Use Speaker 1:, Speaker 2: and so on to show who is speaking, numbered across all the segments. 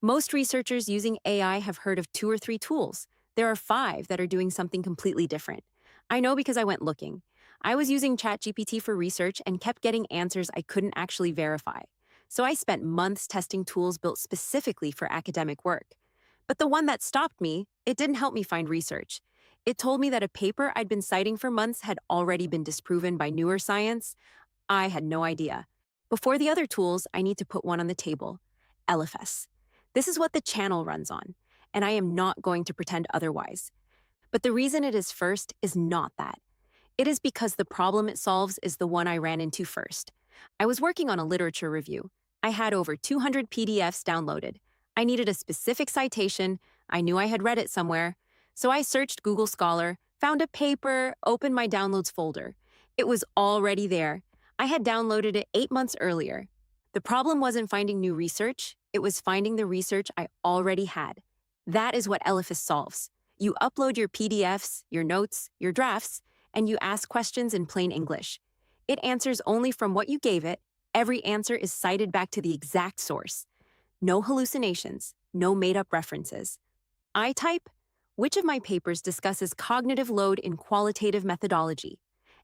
Speaker 1: Most researchers using AI have heard of two or three tools. There are five that are doing something completely different. I know because I went looking. I was using ChatGPT for research and kept getting answers I couldn't actually verify. So I spent months testing tools built specifically for academic work. But the one that stopped me, it didn't help me find research. It told me that a paper I'd been citing for months had already been disproven by newer science. I had no idea. Before the other tools, I need to put one on the table: Elephas. This is what the channel runs on, and I am not going to pretend otherwise. But the reason it is first is not that. It is because the problem it solves is the one I ran into first. I was working on a literature review. I had over 200 PDFs downloaded. I needed a specific citation. I knew I had read it somewhere. So I searched Google Scholar, found a paper, opened my downloads folder. It was already there. I had downloaded it 8 months earlier. The problem wasn't finding new research, it was finding the research I already had. That is what Elephas solves. You upload your PDFs, your notes, your drafts, and you ask questions in plain English. It answers only from what you gave it. Every answer is cited back to the exact source. No hallucinations, no made-up references. I type, which of my papers discusses cognitive load in qualitative methodology?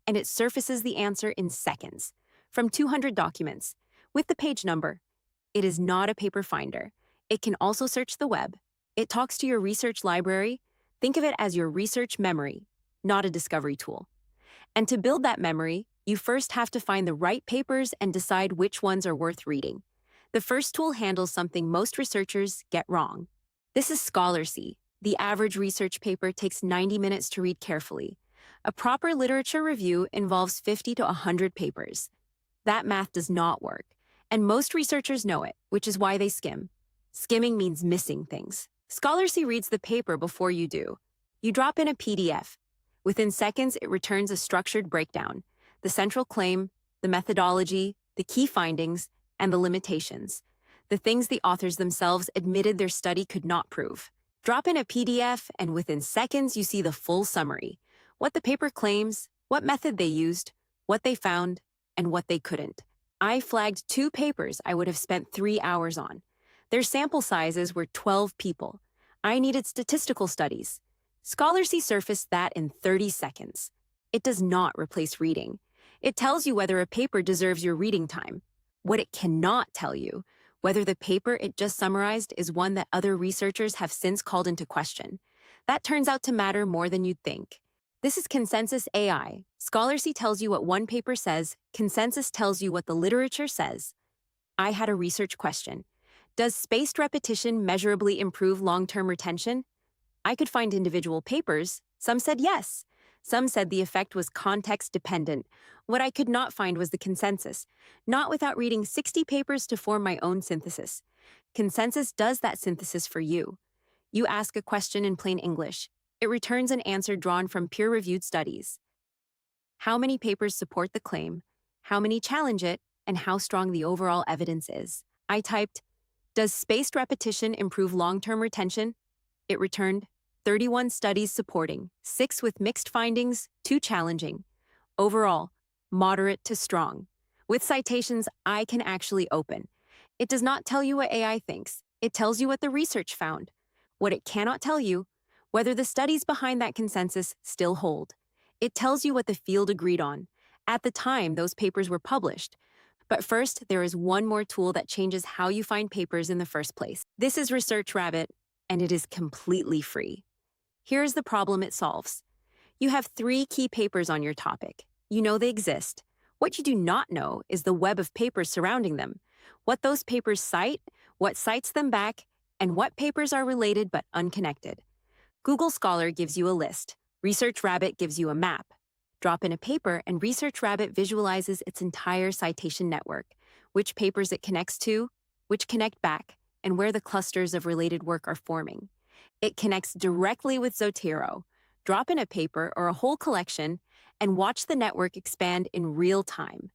Speaker 1: And it surfaces the answer in seconds, from 200 documents, with the page number. It is not a paper finder. It can also search the web. It talks to your research library. Think of it as your research memory, not a discovery tool. And to build that memory, you first have to find the right papers and decide which ones are worth reading. The first tool handles something most researchers get wrong. This is Scholarcy. The average research paper takes 90 minutes to read carefully. A proper literature review involves 50 to 100 papers. That math does not work, and most researchers know it, which is why they skim. Skimming means missing things. Scholarcy reads the paper before you do. You drop in a PDF. Within seconds, it returns a structured breakdown: the central claim, the methodology, the key findings, and the limitations, the things the authors themselves admitted their study could not prove. Drop in a PDF, and within seconds, you see the full summary: what the paper claims, what method they used, what they found, and what they couldn't. I flagged 2 papers I would have spent 3 hours on. Their sample sizes were 12 people. I needed statistical studies. Scholarcy surfaced that in 30 seconds. It does not replace reading. It tells you whether a paper deserves your reading time. What it cannot tell you, whether the paper it just summarized is one that other researchers have since called into question. That turns out to matter more than you'd think. This is Consensus AI. Scholarcy tells you what one paper says. Consensus tells you what the literature says. I had a research question. Does spaced repetition measurably improve long-term retention? I could find individual papers. Some said yes. Some said the effect was context-dependent. What I could not find was the consensus, not without reading 60 papers to form my own synthesis. Consensus does that synthesis for you. You ask a question in plain English. It returns an answer drawn from peer-reviewed studies. How many papers support the claim, how many challenge it, and how strong the overall evidence is. I typed, does spaced repetition improve long-term retention? It returned, 31 studies supporting, 6 with mixed findings, 2 challenging. Overall, moderate to strong. With citations, I can actually open. It does not tell you what AI thinks. It tells you what the research found. What it cannot tell you, whether the studies behind that consensus still hold. It tells you what the field agreed on. At the time those papers were published. But first, there is one more tool that changes how you find papers in the first place. This is ResearchRabbit, and it is completely free. Here's the problem it solves. You have 3 key papers on your topic. You know they exist. What you do not know is the web of papers surrounding them, what those papers cite, what cites them back, and what papers are related but unconnected. Google Scholar gives you a list. ResearchRabbit gives you a map. Drop in a paper, and ResearchRabbit visualizes its entire citation network, which papers it connects to, which connect back, and where the clusters of related work are forming. It connects directly with Zotero. Drop in a paper or a whole collection, and watch the network expand in real time.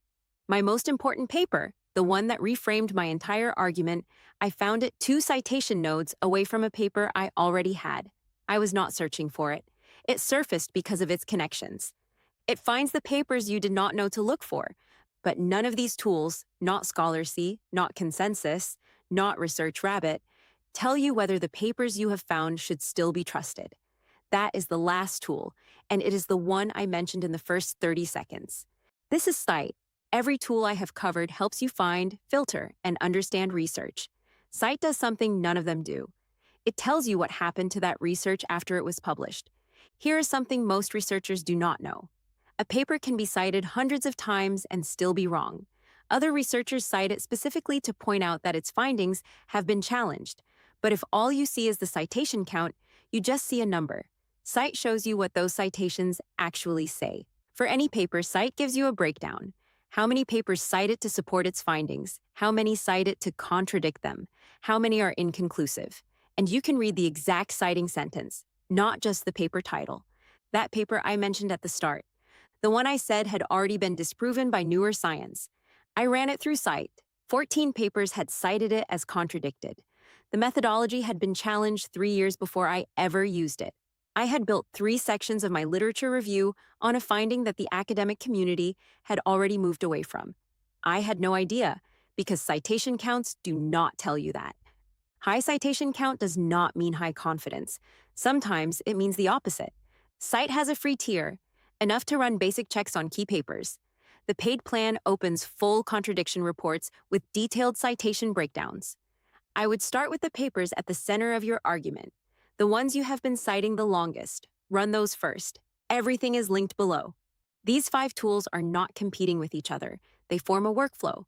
Speaker 1: My most important paper, the one that reframed my entire argument, I found it 2 citation nodes away from a paper I already had. I was not searching for it. It surfaced because of its connections. It finds the papers you did not know to look for, but none of these tools, not Scholarcy, not Consensus, not ResearchRabbit, tell you whether the papers you have found should still be trusted. That is the last tool, and it is the one I mentioned in the first 30 seconds. This is Cite. Every tool I have covered helps you find, filter, and understand research. Cite does something none of them do. It tells you what happened to that research after it was published. Here is something most researchers do not know. A paper can be cited hundreds of times and still be wrong. Other researchers cite it specifically to point out that its findings have been challenged. But if all you see is the citation count, you just see a number. Cite shows you what those citations actually say. For any paper, Cite gives you a breakdown. How many papers cite it to support its findings? How many cite it to contradict them? How many are inconclusive? And you can read the exact citing sentence, not just the paper title. That paper I mentioned at the start, the one I said had already been disproven by newer science. I ran it through Cite. 14 papers had cited it as contradicted. The methodology had been challenged 3 years before I ever used it. I had built 3 sections of my literature review on a finding that the academic community had already moved away from. I had no idea, because citation counts do not tell you that. High citation count does not mean high confidence. Sometimes it means the opposite. Cite has a free tier, enough to run basic checks on key papers. The paid plan opens full contradiction reports with detailed citation breakdowns. I would start with the papers at the center of your argument. The ones you have been citing the longest. Run those first. Everything is linked below. These 5 tools are not competing with each other. They form a workflow.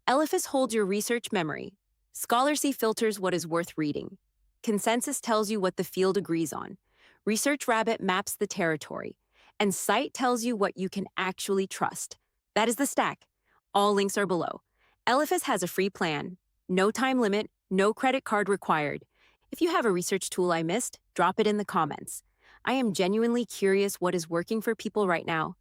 Speaker 1: Elephas holds your research memory. Scholarcy filters what is worth reading. Consensus tells you what the field agrees on. ResearchRabbit maps the territory. And Cite tells you what you can actually trust. That is the stack. All links are below. Elephas has a free plan. No time limit, no credit card required. If you have a research tool I missed, drop it in the comments. I am genuinely curious what is working for people right now.